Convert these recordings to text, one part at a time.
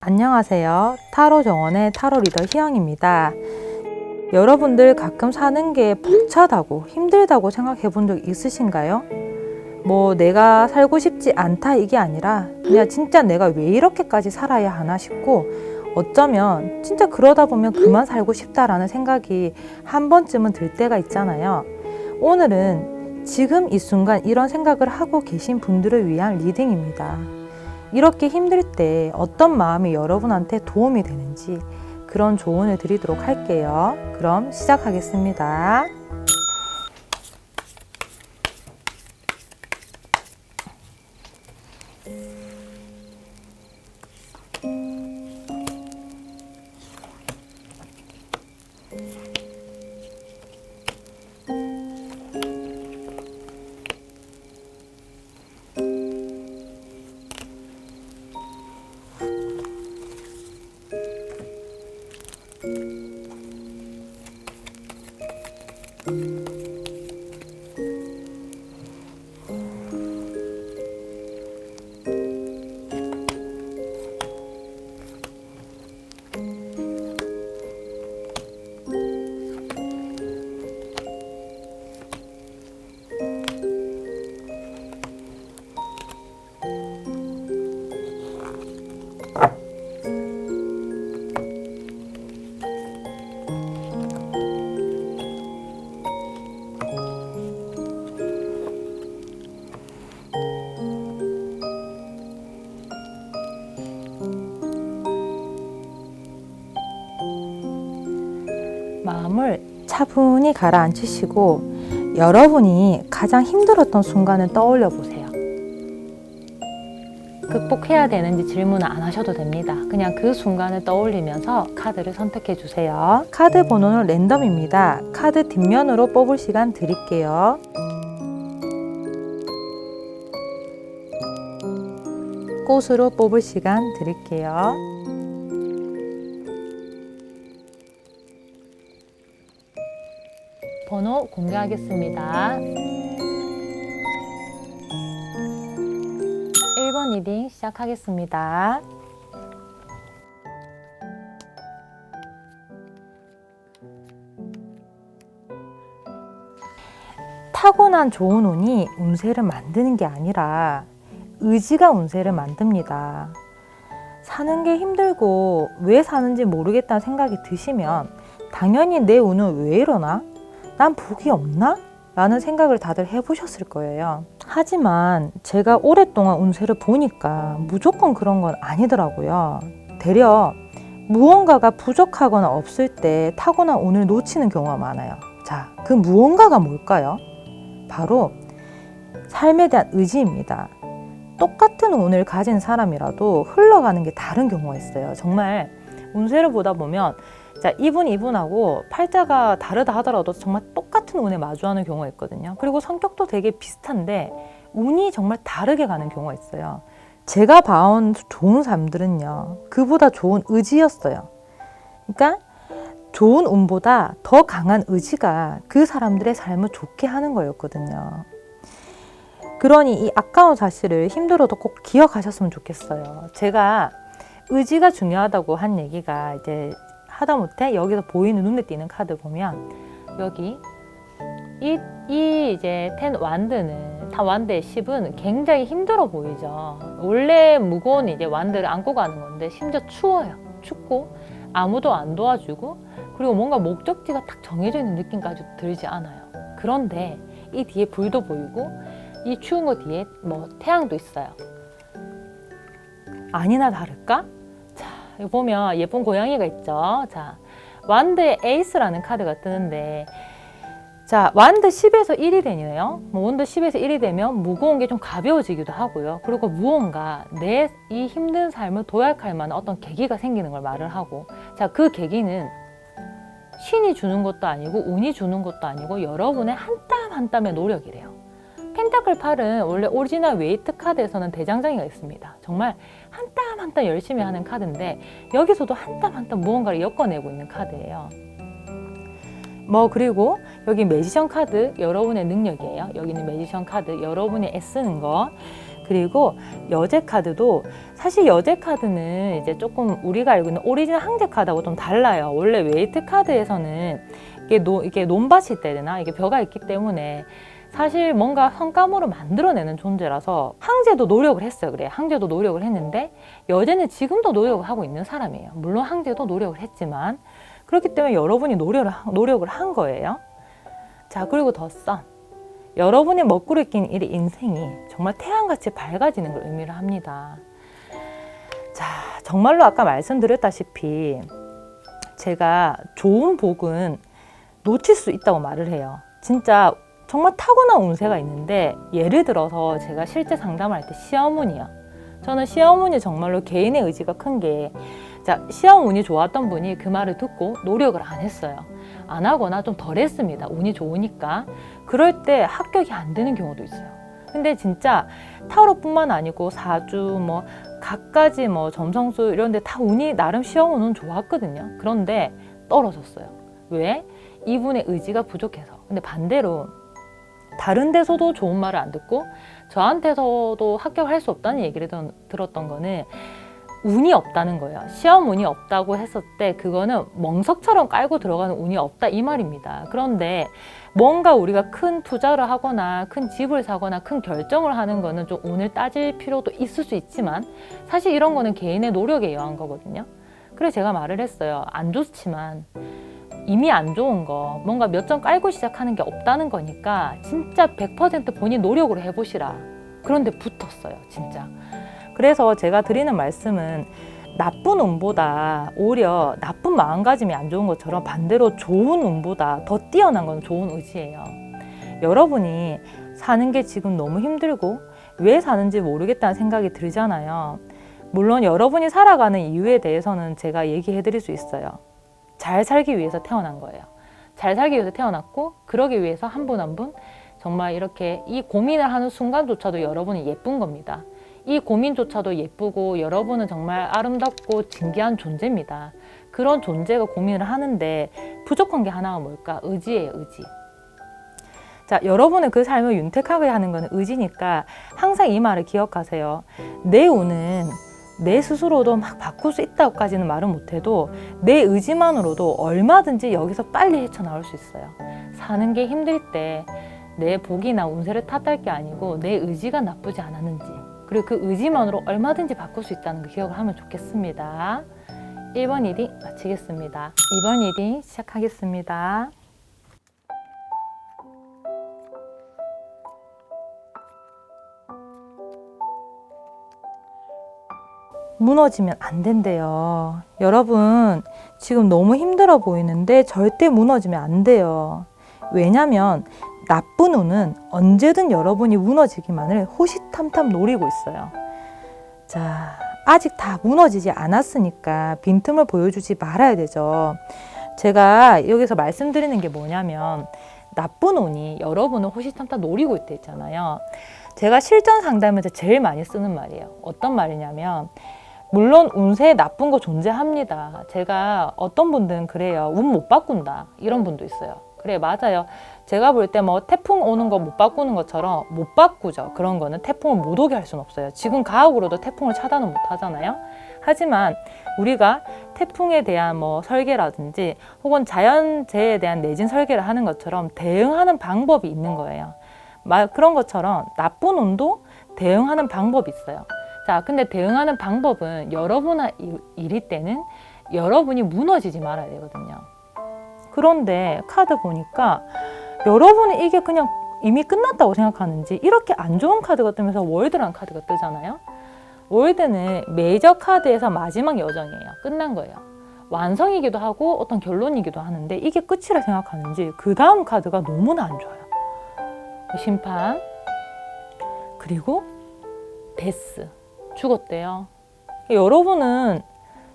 안녕하세요. 타로 정원의 타로 리더 희영입니다. 여러분들 가끔 사는 게 벅차다고 힘들다고 생각해 본 적 있으신가요? 뭐 내가 살고 싶지 않다 이게 아니라 그냥 진짜 내가 왜 이렇게까지 살아야 하나 싶고 어쩌면 진짜 그러다 보면 그만 살고 싶다라는 생각이 한 번쯤은 들 때가 있잖아요. 오늘은 지금 이 순간 이런 생각을 하고 계신 분들을 위한 리딩입니다. 이렇게 힘들 때 어떤 마음이 여러분한테 도움이 되는지 그런 조언을 드리도록 할게요. 그럼 시작하겠습니다. 마음을 차분히 가라앉히시고 여러분이 가장 힘들었던 순간을 떠올려 보세요. 극복해야 되는지 질문을 안 하셔도 됩니다. 그냥 그 순간을 떠올리면서 카드를 선택해 주세요. 카드 번호는 랜덤입니다. 카드 뒷면으로 뽑을 시간 드릴게요. 꽃으로 뽑을 시간 드릴게요. 번호 공개하겠습니다. 1번 리딩 시작하겠습니다. 타고난 좋은 운이 운세를 만드는 게 아니라 의지가 운세를 만듭니다. 사는 게 힘들고 왜 사는지 모르겠다는 생각이 드시면 당연히 내 운은 왜 이러나? 난 복이 없나? 라는 생각을 다들 해보셨을 거예요. 하지만 제가 오랫동안 운세를 보니까 무조건 그런 건 아니더라고요. 되려 무언가가 부족하거나 없을 때 타고난 운을 놓치는 경우가 많아요. 자, 그 무언가가 뭘까요? 바로 삶에 대한 의지입니다. 똑같은 운을 가진 사람이라도 흘러가는 게 다른 경우가 있어요. 정말 운세를 보다 보면 자, 이분하고 팔자가 다르다 하더라도 정말 똑같은 운에 마주하는 경우가 있거든요. 그리고 성격도 되게 비슷한데 운이 정말 다르게 가는 경우가 있어요. 제가 봐온 좋은 사람들은요, 그보다 좋은 의지였어요. 그러니까 좋은 운보다 더 강한 의지가 그 사람들의 삶을 좋게 하는 거였거든요. 그러니 이 아까운 사실을 힘들어도 꼭 기억하셨으면 좋겠어요. 제가 의지가 중요하다고 한 얘기가 이제 하다못해 여기서 보이는 눈에 띄는 카드 보면 여기 이 이제 10 완드는 다 완드의 10은 굉장히 힘들어 보이죠. 원래 무거운 이제 완드를 안고 가는 건데 심지어 추워요. 춥고 아무도 안 도와주고 그리고 뭔가 목적지가 딱 정해져 있는 느낌까지 들지 않아요. 그런데 이 뒤에 불도 보이고 이 추운 거 뒤에 뭐 태양도 있어요. 아니나 다를까? 여기 보면 예쁜 고양이가 있죠. 자, 완드의 에이스라는 카드가 뜨는데 자, 완드 10에서 1이 되네요. 완드 10에서 1이 되면 무거운 게 좀 가벼워지기도 하고요. 그리고 무언가 내 이 힘든 삶을 도약할 만한 어떤 계기가 생기는 걸 말을 하고 자, 그 계기는 신이 주는 것도 아니고 운이 주는 것도 아니고 여러분의 한 땀 한 땀의 노력이래요. 펜타클 8은 원래 오리지널 웨이트 카드에서는 대장장이가 있습니다. 정말 한 땀 한 땀 열심히 하는 카드인데 여기서도 한 땀 한 땀 무언가를 엮어내고 있는 카드예요. 그리고 여기 매지션 카드 여러분의 능력이에요. 여기는 매지션 카드 여러분이 애쓰는 거. 그리고 여제 카드도 사실 여제 카드는 이제 조금 우리가 알고 있는 오리지널 항제 카드하고 좀 달라요. 원래 웨이트 카드에서는 이게 논밭이 때나 이게 벼가 있기 때문에 사실 뭔가 성감으로 만들어내는 존재라서 항제도 노력을 했어요. 그래, 항제도 노력을 했는데 여제는 지금도 노력을 하고 있는 사람이에요. 물론 항제도 노력을 했지만 그렇기 때문에 여러분이 노력을 한 거예요. 자, 그리고 덧선. 여러분의 먹구를 낀 이 인생이 정말 태양같이 밝아지는 걸 의미를 합니다. 자, 정말로 아까 말씀드렸다시피 제가 좋은 복은 놓칠 수 있다고 말을 해요. 진짜 정말 타고난 운세가 있는데 예를 들어서 제가 실제 상담을 할 때 시어머니요. 저는 시어머니 정말로 개인의 의지가 큰 게 자, 시험 운이 좋았던 분이 그 말을 듣고 노력을 안 했어요. 안 하거나 좀 덜 했습니다. 운이 좋으니까. 그럴 때 합격이 안 되는 경우도 있어요. 근데 진짜 타로뿐만 아니고 사주, 뭐 각가지 뭐 점성술 이런 데 다 운이 나름 시험 운은 좋았거든요. 그런데 떨어졌어요. 왜? 이분의 의지가 부족해서. 근데 반대로 다른 데서도 좋은 말을 안 듣고 저한테서도 합격할 수 없다는 얘기를 들었던 거는 운이 없다는 거예요. 시험 운이 없다고 했을 때 그거는 멍석처럼 깔고 들어가는 운이 없다 이 말입니다. 그런데 뭔가 우리가 큰 투자를 하거나 큰 집을 사거나 큰 결정을 하는 거는 좀 운을 따질 필요도 있을 수 있지만 사실 이런 거는 개인의 노력에 의한 거거든요. 그래서 제가 말을 했어요. 안 좋지만 이미 안 좋은 거 뭔가 몇 점 깔고 시작하는 게 없다는 거니까 진짜 100% 본인 노력으로 해보시라. 그런데 붙었어요, 진짜. 그래서 제가 드리는 말씀은 나쁜 운보다 오히려 나쁜 마음가짐이 안 좋은 것처럼 반대로 좋은 운보다 더 뛰어난 건 좋은 의지예요. 여러분이 사는 게 지금 너무 힘들고 왜 사는지 모르겠다는 생각이 들잖아요. 물론 여러분이 살아가는 이유에 대해서는 제가 얘기해 드릴 수 있어요. 잘 살기 위해서 태어난 거예요. 잘 살기 위해서 태어났고 그러기 위해서 한 분 한 분 정말 이렇게 이 고민을 하는 순간조차도 여러분이 예쁜 겁니다. 이 고민조차도 예쁘고 여러분은 정말 아름답고 진귀한 존재입니다. 그런 존재가 고민을 하는데 부족한 게 하나가 뭘까? 의지예요, 의지. 자, 여러분의 그 삶을 윤택하게 하는 건 의지니까 항상 이 말을 기억하세요. 내 운은 내 스스로도 막 바꿀 수 있다고까지는 말은 못해도 내 의지만으로도 얼마든지 여기서 빨리 헤쳐나올 수 있어요. 사는 게 힘들 때 내 복이나 운세를 탓할 게 아니고 내 의지가 나쁘지 않았는지 그리고 그 의지만으로 얼마든지 바꿀 수 있다는 거 기억을 하면 좋겠습니다. 1번 리딩 마치겠습니다. 2번 리딩 시작하겠습니다. 무너지면 안 된대요. 여러분, 지금 너무 힘들어 보이는데 절대 무너지면 안 돼요. 왜냐면 나쁜 운은 언제든 여러분이 무너지기만을 호시탐탐 노리고 있어요. 자, 아직 다 무너지지 않았으니까 빈틈을 보여주지 말아야 되죠. 제가 여기서 말씀드리는 게 뭐냐면 나쁜 운이 여러분을 호시탐탐 노리고 있다 했잖아요. 제가 실전 상담에서 제일 많이 쓰는 말이에요. 어떤 말이냐면 물론 운세에 나쁜 거 존재합니다. 제가 어떤 분들은 그래요. 운 못 바꾼다. 이런 분도 있어요. 그래, 맞아요. 제가 볼 때 뭐 태풍 오는 거 못 바꾸는 것처럼 못 바꾸죠. 그런 거는 태풍을 못 오게 할 수는 없어요. 지금 과학으로도 태풍을 차단은 못 하잖아요. 하지만 우리가 태풍에 대한 뭐 설계라든지 혹은 자연재해에 대한 내진 설계를 하는 것처럼 대응하는 방법이 있는 거예요. 그런 것처럼 나쁜 운도 대응하는 방법이 있어요. 자, 근데 대응하는 방법은 여러분의 일일 때는 여러분이 무너지지 말아야 되거든요. 그런데 카드 보니까 여러분이 이게 그냥 이미 끝났다고 생각하는지 이렇게 안 좋은 카드가 뜨면서 월드라는 카드가 뜨잖아요. 월드는 메이저 카드에서 마지막 여정이에요. 끝난 거예요. 완성이기도 하고 어떤 결론이기도 하는데 이게 끝이라 생각하는지 그 다음 카드가 너무나 안 좋아요. 심판, 그리고 데스, 죽었대요. 여러분은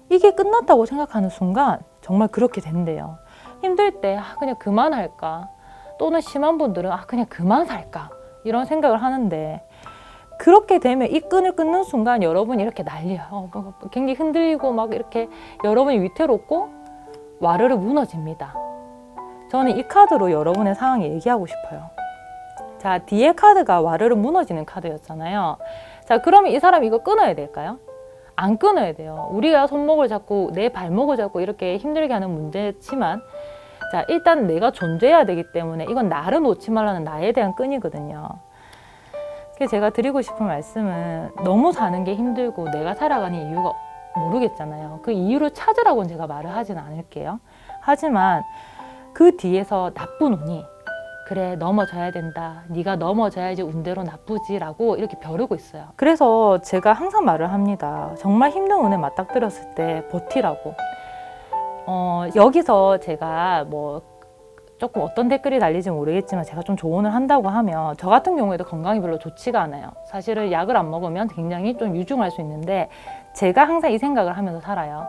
이게 끝났다고 생각하는 순간 정말 그렇게 된대요. 힘들 때 그냥 그만할까, 또는 심한 분들은 그냥 그만 살까 이런 생각을 하는데 그렇게 되면 이 끈을 끊는 순간 여러분이 이렇게 난리야. 굉장히 흔들리고 막 이렇게 여러분이 위태롭고 와르르 무너집니다. 저는 이 카드로 여러분의 상황을 얘기하고 싶어요. 자, 뒤에 카드가 와르르 무너지는 카드였잖아요. 자, 그러면 이 사람이 이거 끊어야 될까요? 안 끊어야 돼요. 우리가 손목을 잡고 내 발목을 잡고 이렇게 힘들게 하는 문제지만, 자, 일단 내가 존재해야 되기 때문에 이건 나를 놓지 말라는 나에 대한 끈이거든요. 그래서 제가 드리고 싶은 말씀은, 너무 사는 게 힘들고 내가 살아가는 이유가 모르겠잖아요. 그 이유를 찾으라고는 제가 말을 하진 않을게요. 하지만 그 뒤에서 나쁜 운이, 그래 넘어져야 된다, 네가 넘어져야지 운대로 나쁘지 라고 이렇게 벼르고 있어요. 그래서 제가 항상 말을 합니다. 정말 힘든 운에 맞닥뜨렸을 때 버티라고. 여기서 제가 뭐 조금 어떤 댓글이 달릴지 모르겠지만, 제가 좀 조언을 한다고 하면, 저 같은 경우에도 건강이 별로 좋지가 않아요. 사실은 약을 안 먹으면 굉장히 좀 유중할 수 있는데, 제가 항상 이 생각을 하면서 살아요.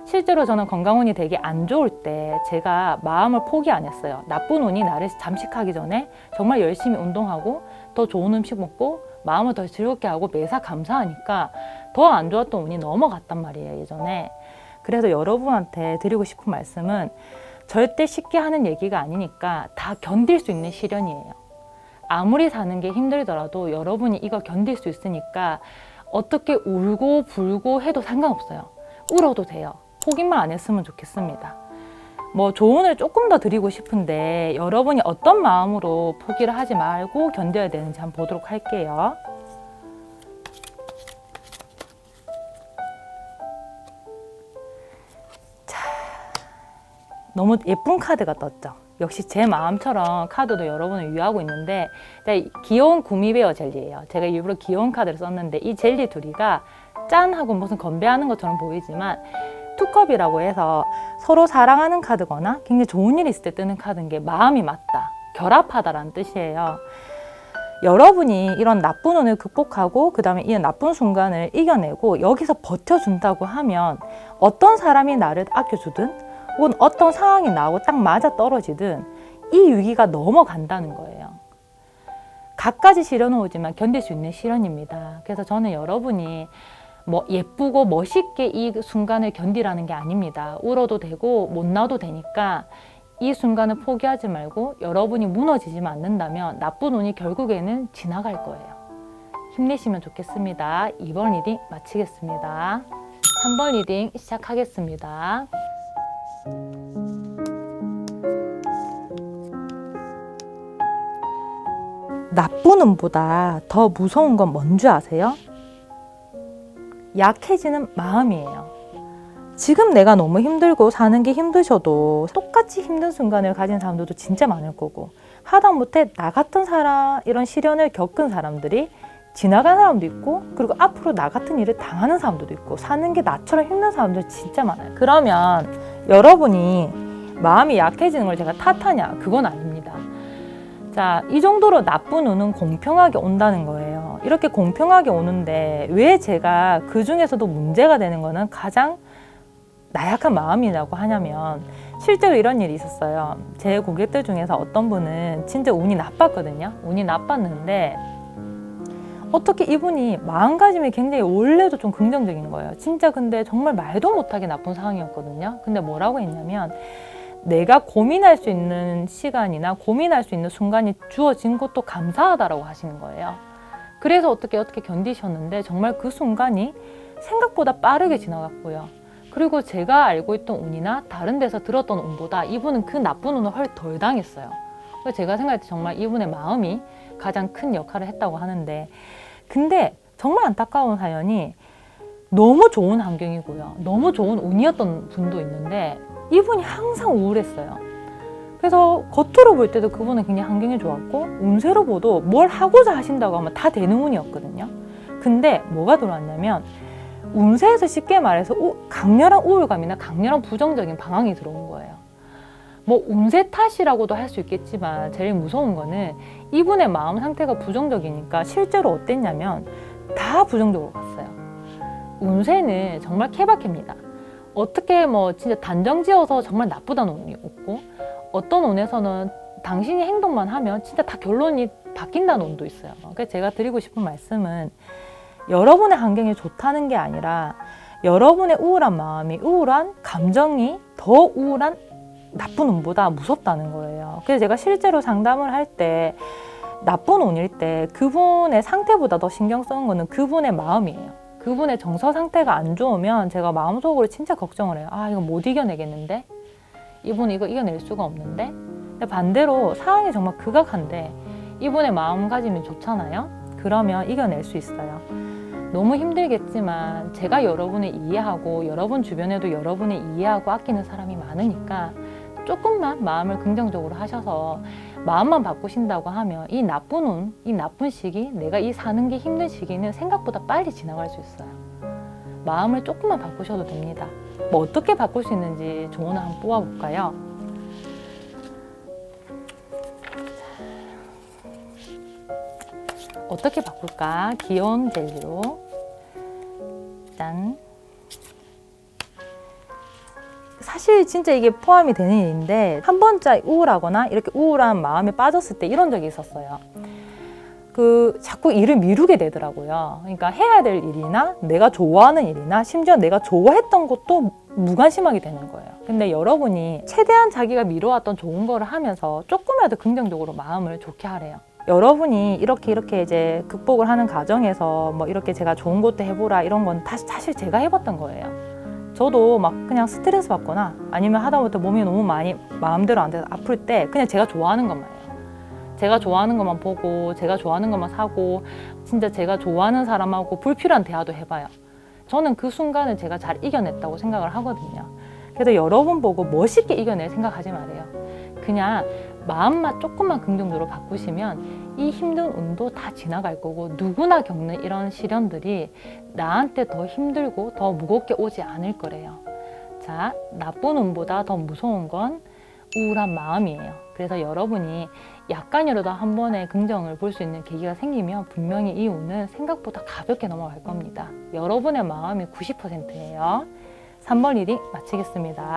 실제로 저는 건강운이 되게 안 좋을 때 제가 마음을 포기 안 했어요. 나쁜 운이 나를 잠식하기 전에 정말 열심히 운동하고 더 좋은 음식 먹고 마음을 더 즐겁게 하고 매사 감사하니까 더 안 좋았던 운이 넘어갔단 말이에요, 예전에. 그래서 여러분한테 드리고 싶은 말씀은, 절대 쉽게 하는 얘기가 아니니까 다 견딜 수 있는 시련이에요. 아무리 사는 게 힘들더라도 여러분이 이거 견딜 수 있으니까 어떻게 울고 불고 해도 상관없어요. 울어도 돼요. 포기만 안 했으면 좋겠습니다. 뭐 조언을 조금 더 드리고 싶은데, 여러분이 어떤 마음으로 포기를 하지 말고 견뎌야 되는지 한번 보도록 할게요. 자, 너무 예쁜 카드가 떴죠. 역시 제 마음처럼 카드도 여러분을 위하고 있는데, 귀여운 구미베어 젤리예요. 제가 일부러 귀여운 카드를 썼는데, 이 젤리 둘이가 짠 하고 무슨 건배하는 것처럼 보이지만, 투컵이라고 해서 서로 사랑하는 카드거나 굉장히 좋은 일이 있을 때 뜨는 카드인 게 마음이 맞다, 결합하다라는 뜻이에요. 여러분이 이런 나쁜 운을 극복하고 그 다음에 이 나쁜 순간을 이겨내고 여기서 버텨준다고 하면, 어떤 사람이 나를 아껴주든 혹은 어떤 상황이 나오고 딱 맞아 떨어지든 이 위기가 넘어간다는 거예요. 갖가지 시련은 오지만 견딜 수 있는 시련입니다. 그래서 저는 여러분이 뭐 예쁘고 멋있게 이 순간을 견디라는 게 아닙니다. 울어도 되고 못 나도 되니까 이 순간을 포기하지 말고, 여러분이 무너지지만 않는다면 나쁜 운이 결국에는 지나갈 거예요. 힘내시면 좋겠습니다. 2번 리딩 마치겠습니다. 3번 리딩 시작하겠습니다. 나쁜 운보다 더 무서운 건 뭔지 아세요? 약해지는 마음이에요. 지금 내가 너무 힘들고 사는 게 힘드셔도 똑같이 힘든 순간을 가진 사람들도 진짜 많을 거고, 하다못해 나 같은 사람, 이런 시련을 겪은 사람들이 지나간 사람도 있고, 그리고 앞으로 나 같은 일을 당하는 사람들도 있고, 사는 게 나처럼 힘든 사람들 진짜 많아요. 그러면 여러분이 마음이 약해지는 걸 제가 탓하냐? 그건 아닙니다. 자, 이 정도로 나쁜 운은 공평하게 온다는 거예요. 이렇게 공평하게 오는데 왜 제가 그 중에서도 문제가 되는 거는 가장 나약한 마음이라고 하냐면, 실제로 이런 일이 있었어요. 제 고객들 중에서 어떤 분은 진짜 운이 나빴거든요. 운이 나빴는데 어떻게 이분이 마음가짐이 굉장히 원래도 좀 긍정적인 거예요. 진짜 근데 정말 말도 못하게 나쁜 상황이었거든요. 근데 뭐라고 했냐면, 내가 고민할 수 있는 시간이나 고민할 수 있는 순간이 주어진 것도 감사하다라고 하시는 거예요. 그래서 어떻게 견디셨는데 정말 그 순간이 생각보다 빠르게 지나갔고요. 그리고 제가 알고 있던 운이나 다른 데서 들었던 운보다 이분은 그 나쁜 운을 훨씬 덜 당했어요. 그래서 제가 생각할 때 정말 이분의 마음이 가장 큰 역할을 했다고 하는데, 근데 정말 안타까운 사연이, 너무 좋은 환경이고요, 너무 좋은 운이었던 분도 있는데 이분이 항상 우울했어요. 그래서 겉으로 볼 때도 그분은 굉장히 환경이 좋았고, 운세로 봐도 뭘 하고자 하신다고 하면 다 되는 운이었거든요. 근데 뭐가 들어왔냐면, 운세에서 쉽게 말해서 강렬한 우울감이나 강렬한 부정적인 방황이 들어온 거예요. 뭐 운세 탓이라고도 할 수 있겠지만, 제일 무서운 거는 이분의 마음 상태가 부정적이니까 실제로 어땠냐면 다 부정적으로 갔어요. 운세는 정말 케바케입니다. 어떻게 뭐 진짜 단정지어서 정말 나쁘다는 운이 없고, 어떤 운에서는 당신이 행동만 하면 진짜 다 결론이 바뀐다는 운도 있어요. 그래서 제가 드리고 싶은 말씀은, 여러분의 환경이 좋다는 게 아니라 여러분의 우울한 마음이, 우울한 감정이 더 우울한 나쁜 운보다 무섭다는 거예요. 그래서 제가 실제로 상담을 할 때 나쁜 운일 때 그분의 상태보다 더 신경 쓰는 거는 그분의 마음이에요. 그분의 정서 상태가 안 좋으면 제가 마음속으로 진짜 걱정을 해요. 아, 이거 못 이겨내겠는데? 이분 이거 이겨낼 수가 없는데? 근데 반대로 상황이 정말 극악한데 이분의 마음가짐이 좋잖아요? 그러면 이겨낼 수 있어요. 너무 힘들겠지만 제가 여러분을 이해하고 여러분 주변에도 여러분을 이해하고 아끼는 사람이 많으니까 조금만 마음을 긍정적으로 하셔서 마음만 바꾸신다고 하면 이 나쁜 운, 이 나쁜 시기, 내가 이 사는 게 힘든 시기는 생각보다 빨리 지나갈 수 있어요. 마음을 조금만 바꾸셔도 됩니다. 뭐 어떻게 바꿀 수 있는지 조언을 한번 뽑아볼까요? 어떻게 바꿀까? 귀여운 젤리로 짠. 사실 진짜 이게 포함이 되는 일인데 한 번째 우울하거나 이렇게 우울한 마음에 빠졌을 때 이런 적이 있었어요. 자꾸 일을 미루게 되더라고요. 그러니까 해야 될 일이나 내가 좋아하는 일이나 심지어 내가 좋아했던 것도 무관심하게 되는 거예요. 근데 여러분이 최대한 자기가 미뤄왔던 좋은 거를 하면서 조금이라도 긍정적으로 마음을 좋게 하래요. 여러분이 이렇게 이제 극복을 하는 과정에서 뭐 이렇게 제가 좋은 것도 해보라 이런 건 사실 제가 해봤던 거예요. 저도 막 그냥 스트레스 받거나 아니면 하다못해 몸이 너무 많이 마음대로 안 돼서 아플 때 그냥 제가 좋아하는 것만 해요. 제가 좋아하는 것만 보고 제가 좋아하는 것만 사고 진짜 제가 좋아하는 사람하고 불필요한 대화도 해봐요. 저는 그 순간을 제가 잘 이겨냈다고 생각을 하거든요. 그래서 여러분 보고 멋있게 이겨낼 생각하지 말아요. 그냥 마음만 조금만 긍정적으로 바꾸시면 이 힘든 운도 다 지나갈 거고 누구나 겪는 이런 시련들이 나한테 더 힘들고 더 무겁게 오지 않을 거래요. 자, 나쁜 운보다 더 무서운 건 우울한 마음이에요. 그래서 여러분이 약간이라도 한 번에 긍정을 볼 수 있는 계기가 생기면 분명히 이 운은 생각보다 가볍게 넘어갈 겁니다. 여러분의 마음이 90%예요. 3번 리딩 마치겠습니다.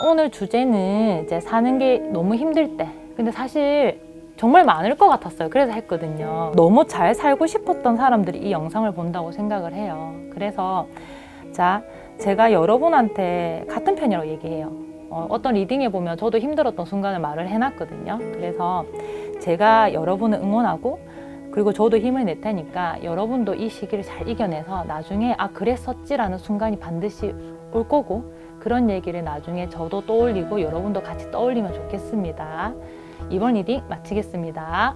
오늘 주제는 이제 사는 게 너무 힘들 때, 근데 사실 정말 많을 것 같았어요. 그래서 했거든요. 너무 잘 살고 싶었던 사람들이 이 영상을 본다고 생각을 해요. 그래서 자, 제가 여러분한테 같은 편이라고 얘기해요. 어떤 리딩에 보면 저도 힘들었던 순간을 말을 해놨거든요. 그래서 제가 여러분을 응원하고 그리고 저도 힘을 낼 테니까 여러분도 이 시기를 잘 이겨내서 나중에 아 그랬었지라는 순간이 반드시 올 거고 그런 얘기를 나중에 저도 떠올리고 여러분도 같이 떠올리면 좋겠습니다. 이번 리딩 마치겠습니다.